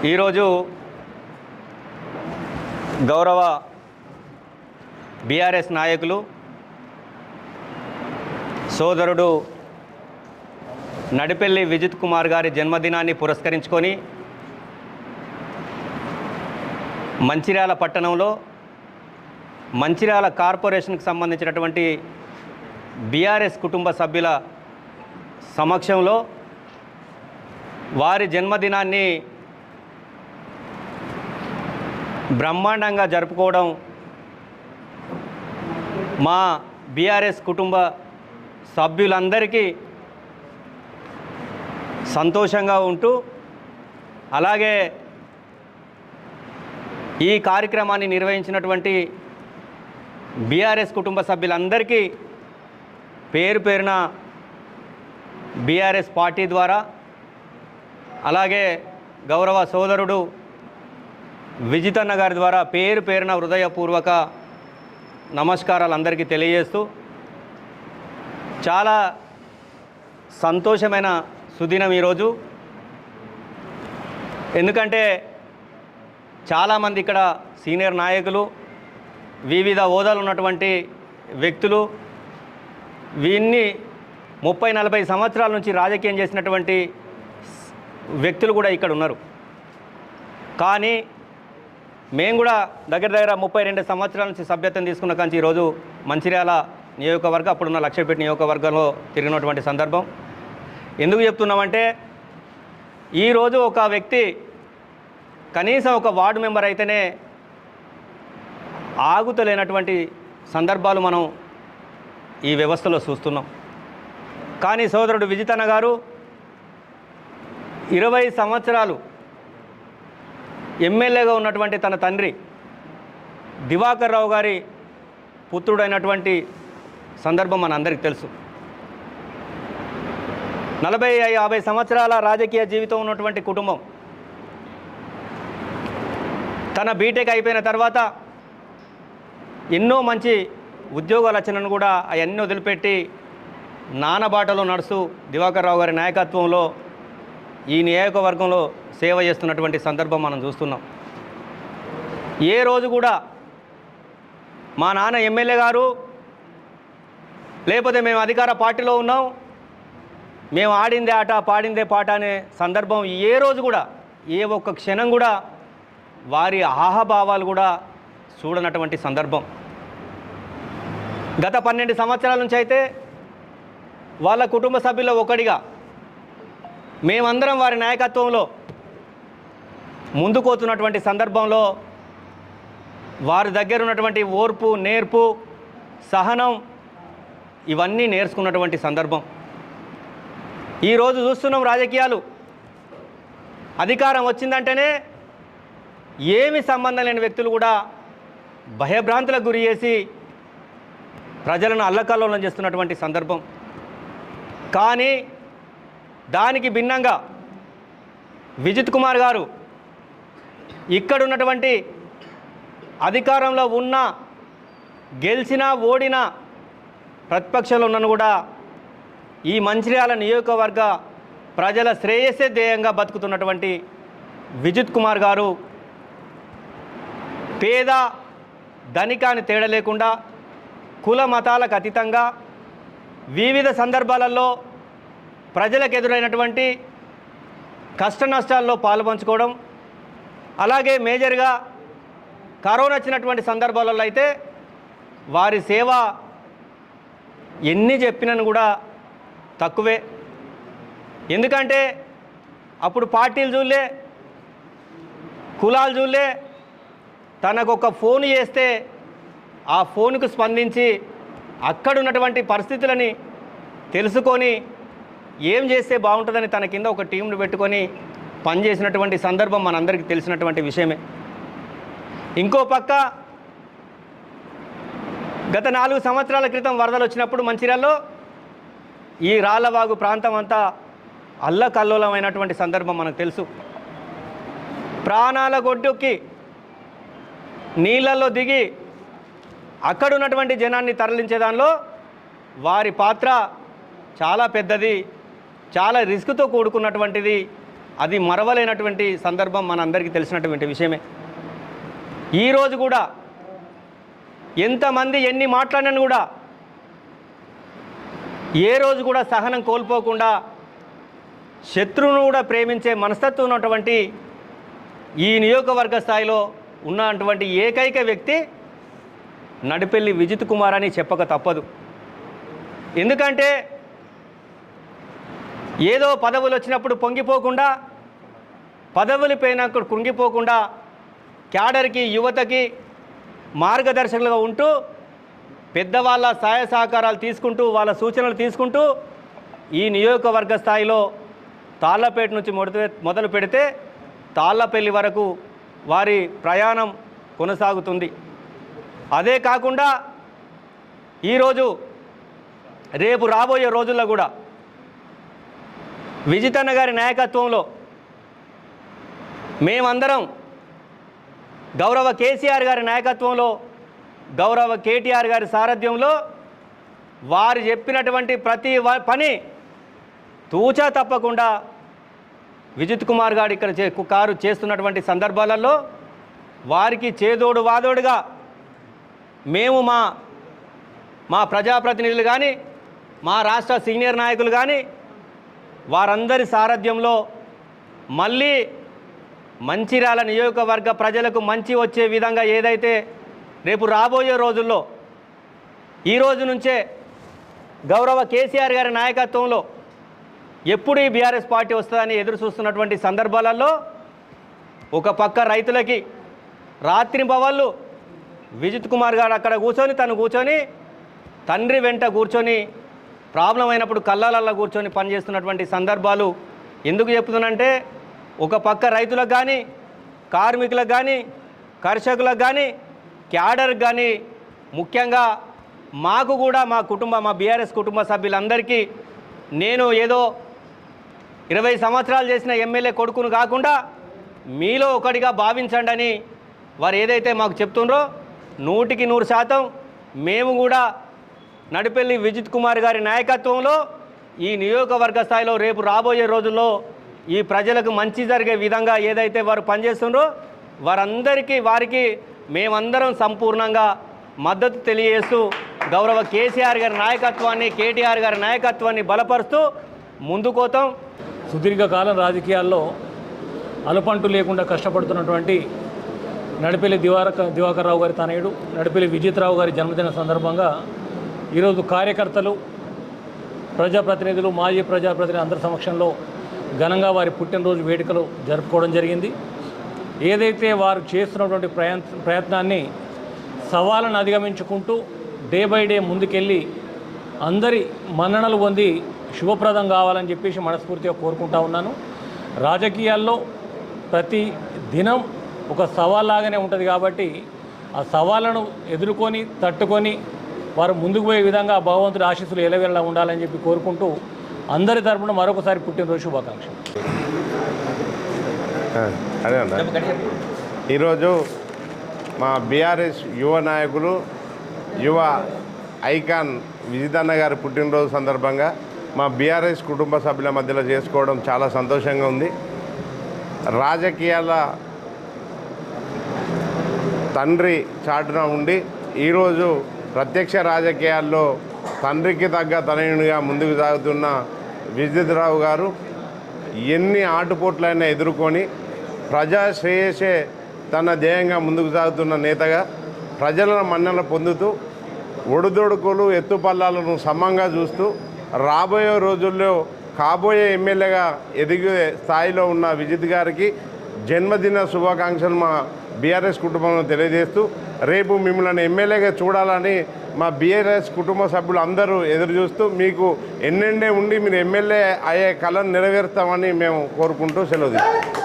ఈరోజు గౌరవ బీఆర్ఎస్ నాయకులు సోదరుడు నడిపెల్లి విజిత్ కుమార్ గారి జన్మదినాన్ని పురస్కరించుకొని మంచిర్యాల పట్టణంలో మంచిర్యాల కార్పొరేషన్కి సంబంధించినటువంటి బీఆర్ఎస్ కుటుంబ సభ్యుల సమక్షంలో వారి జన్మదినాన్ని బ్రహ్మాండంగా జరుపుకోవడం మా బీఆర్ఎస్ కుటుంబ సభ్యులందరికీ సంతోషంగా ఉంటూ అలాగే ఈ కార్యక్రమాన్ని నిర్వహించినటువంటి బీఆర్ఎస్ కుటుంబ సభ్యులందరికీ పేరు పేరున బీఆర్ఎస్ పార్టీ ద్వారా అలాగే గౌరవ సోదరుడు విజితన్న గారి ద్వారా పేరు పేరున హృదయపూర్వక నమస్కారాలు అందరికీ తెలియజేస్తూ చాలా సంతోషమైన సుదినం ఈరోజు. ఎందుకంటే చాలామంది ఇక్కడ సీనియర్ నాయకులు, వివిధ హోదాలు ఉన్నటువంటి వ్యక్తులు, వీన్ని 30-40 సంవత్సరాల నుంచి రాజకీయం చేసినటువంటి వ్యక్తులు కూడా ఇక్కడ ఉన్నారు. కానీ మేము కూడా దగ్గర 32 సంవత్సరాల నుంచి సభ్యత్వం తీసుకున్న కానీ ఈరోజు మంచిర్యాల నియోజకవర్గం, అప్పుడున్న లక్షపేట నియోజకవర్గంలో తిరిగినటువంటి సందర్భం. ఎందుకు చెప్తున్నామంటే ఈరోజు ఒక వ్యక్తి కనీసం ఒక వార్డు మెంబర్ అయితేనే ఆగుతలేనటువంటి సందర్భాలు మనం ఈ వ్యవస్థలో చూస్తున్నాం. కానీ సోదరుడు విజితన్న గారు 20 సంవత్సరాలు ఎమ్మెల్యేగా ఉన్నటువంటి తన తండ్రి దివాకర్ రావు గారి పుత్రుడైనటువంటి సందర్భం మనందరికీ తెలుసు. 40-50 సంవత్సరాల రాజకీయ జీవితం ఉన్నటువంటి కుటుంబం తన బీటెక్ అయిపోయిన తర్వాత ఎన్నో మంచి ఉద్యోగాలు వచ్చినను కూడా అవన్నీ వదిలిపెట్టి నానబాటలో నడుస్తూ దివాకర్ రావు గారి నాయకత్వంలో ఈ నియోజకవర్గంలో సేవ చేస్తున్నటువంటి సందర్భం మనం చూస్తున్నాం. ఏ రోజు కూడా మా నాన్న ఎమ్మెల్యే గారు లేకపోతే మేము అధికార పార్టీలో ఉన్నాం, మేము ఆడిందే ఆట పాడిందే పాట అనే సందర్భం ఏ రోజు కూడా, ఏ ఒక్క క్షణం కూడా వారి ఆహాభావాలు కూడా చూడనటువంటి సందర్భం. గత 12 సంవత్సరాల నుంచి అయితే వాళ్ళ కుటుంబ సభ్యుల్లో ఒకటిగా మేమందరం వారి నాయకత్వంలో ముందుకోతున్నటువంటి సందర్భంలో వారి దగ్గర ఉన్నటువంటి ఓర్పు, నేర్పు, సహనం ఇవన్నీ నేర్చుకున్నటువంటి సందర్భం. ఈరోజు చూస్తున్నాం రాజకీయాలు అధికారం వచ్చిందంటేనే ఏమి సంబంధం లేని వ్యక్తులు కూడా భయభ్రాంతులకు గురి చేసి ప్రజలను అల్లకల్లోలం చేస్తున్నటువంటి సందర్భం. కానీ దానికి భిన్నంగా విజిత్ కుమార్ గారు ఇక్కడున్నటువంటి అధికారంలో ఉన్న, గెలిచినా ఓడినా, ప్రతిపక్షంలో ఉన్నను కూడా ఈ మంచిర్యాల నియోజకవర్గ ప్రజల శ్రేయస్సే ధ్యేయంగా బతుకుతున్నటువంటి విజిత్ కుమార్ గారు పేద ధనికాన్ని తేడా లేకుండా కుల మతాలకు అతీతంగా వివిధ సందర్భాలలో ప్రజలకు ఎదురైనటువంటి కష్ట నష్టాల్లో పాలుపంచుకోవడం, అలాగే మేజర్గా కరోనా వచ్చినటువంటి సందర్భాలలో అయితే వారి సేవ ఎన్ని చెప్పినను కూడా తక్కువే. ఎందుకంటే అప్పుడు పార్టీలు చూడలే, కులాలు చూడలే, తనకొక ఫోన్ చేస్తే ఆ ఫోన్కు స్పందించి అక్కడున్నటువంటి పరిస్థితులని తెలుసుకొని ఏం చేస్తే బాగుంటుందని తన కింద ఒక టీంను పెట్టుకొని పనిచేసినటువంటి సందర్భం మనందరికీ తెలిసినటువంటి విషయమే. ఇంకో పక్క గత 4 సంవత్సరాల క్రితం వరదలు వచ్చినప్పుడు మంచిర్యాలలో ఈ రాళ్లవాగు ప్రాంతం అంతా అల్లకల్లోలమైనటువంటి సందర్భం మనకు తెలుసు. ప్రాణాల గొడ్డుకి నీళ్ళల్లో దిగి అక్కడున్నటువంటి జనాన్ని తరలించే దానిలో వారి పాత్ర చాలా పెద్దది, చాలా రిస్క్తో కూడుకున్నటువంటిది. అది మరవలేనటువంటి సందర్భం మనందరికీ తెలిసినటువంటి విషయమే. ఈరోజు కూడా ఎంతమంది ఎన్ని మాట్లాడినా కూడా ఏ రోజు కూడా సహనం కోల్పోకుండా శత్రువును కూడా ప్రేమించే మనస్తత్వం ఉన్నటువంటి ఈ నియోజకవర్గ స్థాయిలో ఉన్నటువంటి ఏకైక వ్యక్తి నడిపెల్లి విజిత్ కుమార్ అని చెప్పక తప్పదు. ఎందుకంటే ఏదో పదవులు వచ్చినప్పుడు పొంగిపోకుండా, పదవులు పోయినప్పుడు కృంగిపోకుండా క్యాడర్కి, యువతకి మార్గదర్శకులుగా ఉంటూ పెద్దవాళ్ళ సహాయ సహకారాలు తీసుకుంటూ, వాళ్ళ సూచనలు తీసుకుంటూ ఈ నియోజకవర్గ స్థాయిలో తాళ్ళపేట నుంచి మొదలు పెడితే తాళ్ళపల్లి వరకు వారి ప్రయాణం కొనసాగుతుంది. అదే కాకుండా ఈరోజు రేపు రాబోయే రోజుల్లో కూడా విజితన్న గారి నాయకత్వంలో మేమందరం గౌరవ కేసీఆర్ గారి నాయకత్వంలో, గౌరవ కేటీఆర్ గారి సారథ్యంలో వారు చెప్పినటువంటి ప్రతి పని తూచా తప్పకుండా విజిత్ కుమార్ గారు ఇక్కడ కారు చేస్తున్నటువంటి సందర్భాలలో వారికి చేదోడు వాదోడుగా మేము మా ప్రజాప్రతినిధులు కానీ, మా రాష్ట్ర సీనియర్ నాయకులు కానీ వారందరి సారథ్యంలో మళ్ళీ మంచిర్యాల నియోజకవర్గ ప్రజలకు మంచి వచ్చే విధంగా ఏదైతే రేపు రాబోయే రోజుల్లో ఈ రోజు నుంచే గౌరవ కేసీఆర్ గారి నాయకత్వంలో ఎప్పుడు ఈ బీఆర్ఎస్ పార్టీ వస్తుందని ఎదురు చూస్తున్నటువంటి సందర్భాలలో ఒక పక్క రైతులకి రాత్రింబవళ్ళు విజిత్ కుమార్ గారు అక్కడ తను కూర్చొని తండ్రి వెంట కూర్చొని ప్రాబ్లం అయినప్పుడు కళ్ళాలల్లో కూర్చొని పనిచేస్తున్నటువంటి సందర్భాలు ఎందుకు చెప్తున్నానంటే, ఒక పక్క రైతులకు కానీ, కార్మికులకు కానీ, కర్షకులకు కానీ, క్యాడర్కి కానీ, ముఖ్యంగా మాకు కూడా మా బీఆర్ఎస్ కుటుంబ సభ్యులందరికీ నేను ఏదో 20 సంవత్సరాలు చేసిన ఎమ్మెల్యే కొడుకును కాకుండా మీలో ఒకటిగా భావించండి అని వారు ఏదైతే మాకు చెప్తుండ్రో 100% మేము కూడా నడిపెల్లి విజిత్ కుమార్ గారి నాయకత్వంలో ఈ నియోజకవర్గ స్థాయిలో రేపు రాబోయే రోజుల్లో ఈ ప్రజలకు మంచి జరిగే విధంగా ఏదైతే వారు పనిచేస్తుండ్రో వారికి మేమందరం సంపూర్ణంగా మద్దతు తెలియజేస్తూ గౌరవ కేసీఆర్ గారి నాయకత్వాన్ని, కేటీఆర్ గారి నాయకత్వాన్ని బలపరుస్తూ ముందుకోతాం. సుదీర్ఘకాలం రాజకీయాల్లో అలుపంటు లేకుండా కష్టపడుతున్నటువంటి నడిపెల్లి దివాకర్ రావు గారి తనయుడు నడిపెల్లి విజిత్ రావు గారి జన్మదిన సందర్భంగా ఈరోజు కార్యకర్తలు, ప్రజాప్రతినిధులు, మాజీ ప్రజాప్రతినిధులు అందరి సమక్షంలో ఘనంగా వారి పుట్టినరోజు వేడుకలు జరుపుకోవడం జరిగింది. ఏదైతే వారు చేస్తున్నటువంటి ప్రయత్నాన్ని సవాళ్ళను అధిగమించుకుంటూ డే బై డే ముందుకెళ్ళి అందరి మన్ననలు పొంది శుభప్రదం కావాలని చెప్పేసి మనస్ఫూర్తిగా కోరుకుంటా ఉన్నాను. రాజకీయాల్లో ప్రతి దినం ఒక సవాల్లాగానే ఉంటుంది కాబట్టి ఆ సవాళ్ళను ఎదుర్కొని తట్టుకొని వారు ముందుకు పోయే విధంగా భగవంతుడి ఆశీస్సులు ఎలవేళలా ఉండాలని చెప్పి కోరుకుంటూ అందరి తరపున మరొకసారి పుట్టినరోజు శుభాకాంక్షలు. అదే అన్న, ఈరోజు మా బీఆర్ఎస్ యువ నాయకులు, యువ ఐకాన్ విజితన్న గారి పుట్టినరోజు సందర్భంగా మా బీఆర్ఎస్ కుటుంబ సభ్యుల మధ్యలో చేసుకోవడం చాలా సంతోషంగా ఉంది. రాజకీయాల తండ్రి చాటున ఉండి ఈరోజు ప్రత్యక్ష రాజకీయాల్లో తండ్రికి తగ్గ తనయునిగా ముందుకు సాగుతున్న విజిత్ రావు గారు ఎన్ని ఆటుపోట్లైనా ఎదుర్కొని ప్రజా శ్రేయసే తన ధ్యేయంగా ముందుకు సాగుతున్న నేతగా ప్రజల మన్ననలు పొందుతూ ఒడిదొడుకులు ఎత్తుపల్లాలను సమంగా చూస్తూ రాబోయే రోజుల్లో కాబోయే ఎమ్మెల్యేగా ఎదిగే స్థాయిలో ఉన్న విజిత్ గారికి జన్మదిన శుభాకాంక్షలు మా బీఆర్ఎస్ కుటుంబంలో తెలియజేస్తూ రేపు మిమ్మల్ని ఎమ్మెల్యేగా చూడాలని మా బీఆర్ఎస్ కుటుంబ సభ్యులు అందరూ ఎదురు చూస్తూ మీకు ఎన్నెండే ఉండి మీరు ఎమ్మెల్యే అయ్యే కళను నెరవేరుస్తామని మేము కోరుకుంటూ సెలవు తీసుకుంటాం.